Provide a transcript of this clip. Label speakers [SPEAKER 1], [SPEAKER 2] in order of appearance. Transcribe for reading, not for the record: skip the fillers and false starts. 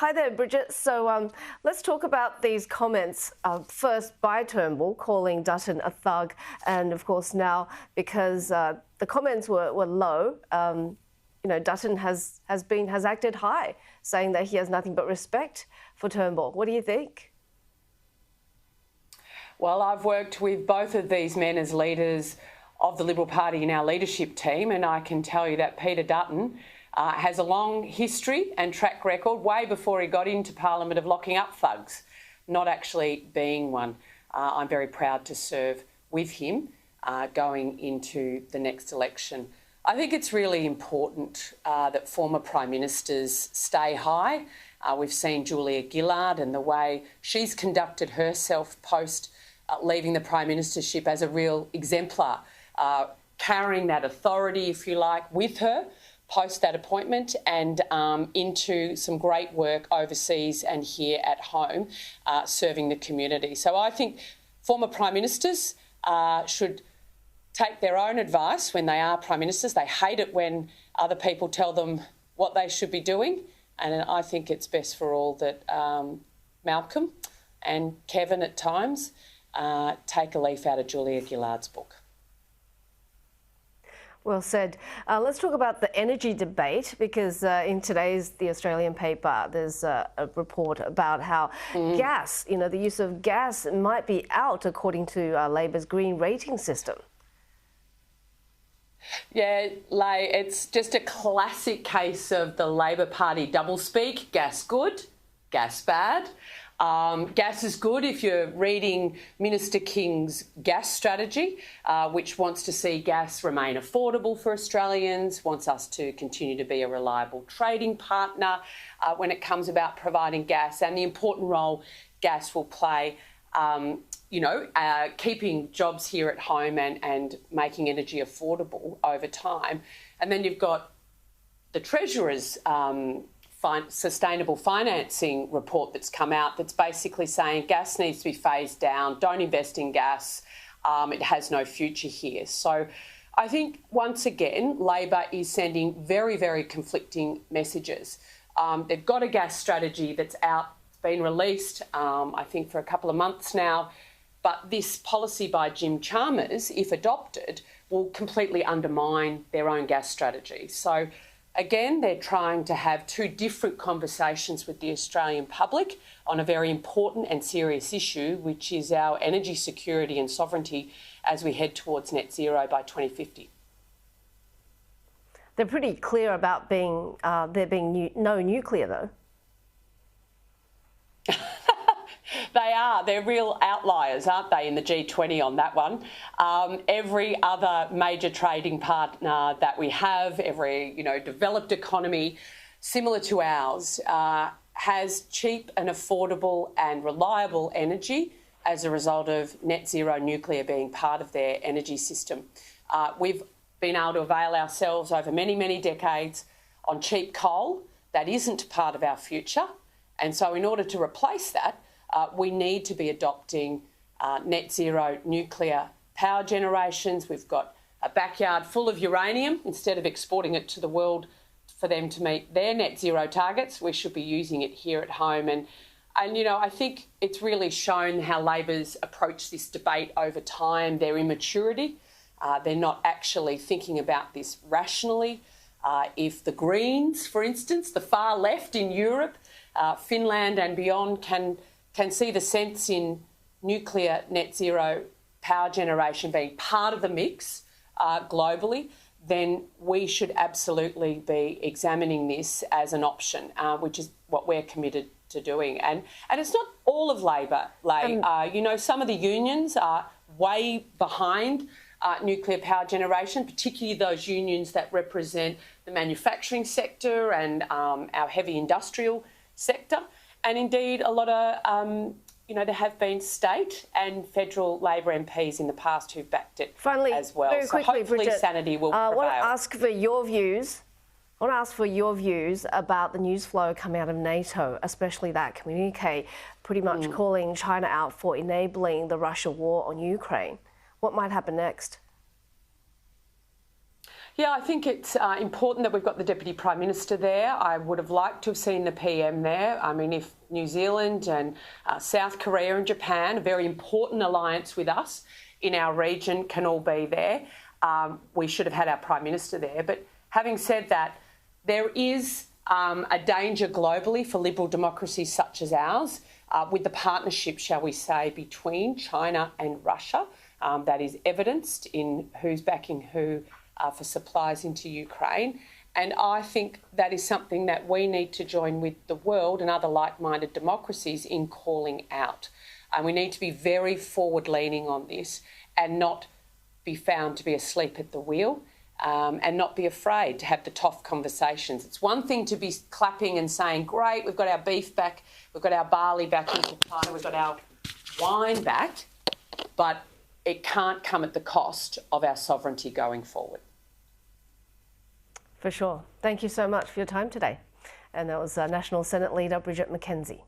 [SPEAKER 1] Hi there, Bridget. So let's talk about these comments. First by Turnbull, calling Dutton a thug, and of course now because the comments were low, Dutton has acted high, saying that he has nothing but respect for Turnbull. What do you think?
[SPEAKER 2] Well, I've worked with both of these men as leaders of the Liberal Party in our leadership team, and I can tell you that Peter Dutton has a long history and track record, way before he got into Parliament, of locking up thugs, not actually being one. I'm very proud to serve with him going into the next election. I think it's really important that former Prime Ministers stay high. We've seen Julia Gillard and the way she's conducted herself post leaving the Prime Ministership as a real exemplar, carrying that authority, if you like, with her post that appointment and into some great work overseas and here at home, serving the community. So I think former Prime Ministers should take their own advice when they are Prime Ministers. They hate it when other people tell them what they should be doing. And I think it's best for all that Malcolm and Kevin at times take a leaf out of Julia Gillard's book.
[SPEAKER 1] Well said. Let's talk about the energy debate, because in today's The Australian paper, there's a report about how gas, the use of gas might be out according to Labor's green rating system.
[SPEAKER 2] Yeah, Lay, it's just a classic case of the Labor Party doublespeak. Gas good, gas bad. Gas is good if you're reading Minister King's gas strategy, which wants to see gas remain affordable for Australians, wants us to continue to be a reliable trading partner when it comes about providing gas, and the important role gas will play keeping jobs here at home and making energy affordable over time. And then you've got the Treasurer's sustainable financing report that's come out that's basically saying gas needs to be phased down, don't invest in gas, it has no future here. So I think, once again, Labor is sending very, very conflicting messages. They've got a gas strategy that's out, been released, I think, for a couple of months now. But this policy by Jim Chalmers, if adopted, will completely undermine their own gas strategy. So, again, they're trying to have two different conversations with the Australian public on a very important and serious issue, which is our energy security and sovereignty as we head towards net zero by 2050.
[SPEAKER 1] They're pretty clear about there being no nuclear, though.
[SPEAKER 2] They are. They're real outliers, aren't they, in the G20 on that one? Every other major trading partner that we have, every developed economy similar to ours, has cheap and affordable and reliable energy as a result of net zero nuclear being part of their energy system. We've been able to avail ourselves over many, many decades on cheap coal. That isn't part of our future. And so in order to replace that, we need to be adopting net zero nuclear power generations. We've got a backyard full of uranium. Instead of exporting it to the world for them to meet their net zero targets, we should be using it here at home. And I think it's really shown how Labor's approached this debate over time, their immaturity. They're not actually thinking about this rationally. If the Greens, for instance, the far left in Europe, Finland and beyond, can see the sense in nuclear net zero power generation being part of the mix globally, then we should absolutely be examining this as an option, which is what we're committed to doing. And it's not all of Labor, Lay. Some of the unions are way behind nuclear power generation, particularly those unions that represent the manufacturing sector and our heavy industrial sector. And indeed, a lot of, there have been state and federal Labor MPs in the past who've backed it as well.
[SPEAKER 1] Very quickly,
[SPEAKER 2] hopefully
[SPEAKER 1] Bridget,
[SPEAKER 2] sanity will prevail.
[SPEAKER 1] I want to ask for your views about the news flow coming out of NATO, especially that communique pretty much calling China out for enabling the Russia war on Ukraine. What might happen next?
[SPEAKER 2] Yeah, I think it's important that we've got the Deputy Prime Minister there. I would have liked to have seen the PM there. I mean, if New Zealand and South Korea and Japan, a very important alliance with us in our region, can all be there, we should have had our Prime Minister there. But having said that, there is a danger globally for liberal democracies such as ours with the partnership, shall we say, between China and Russia. That is evidenced in who's backing who for supplies into Ukraine. And I think that is something that we need to join with the world and other like-minded democracies in calling out. And we need to be very forward-leaning on this and not be found to be asleep at the wheel and not be afraid to have the tough conversations. It's one thing to be clapping and saying, great, we've got our beef back, we've got our barley back in supply, we've got our wine back, but it can't come at the cost of our sovereignty going forward.
[SPEAKER 1] For sure. Thank you so much for your time today. And that was National Senate Leader Bridget McKenzie.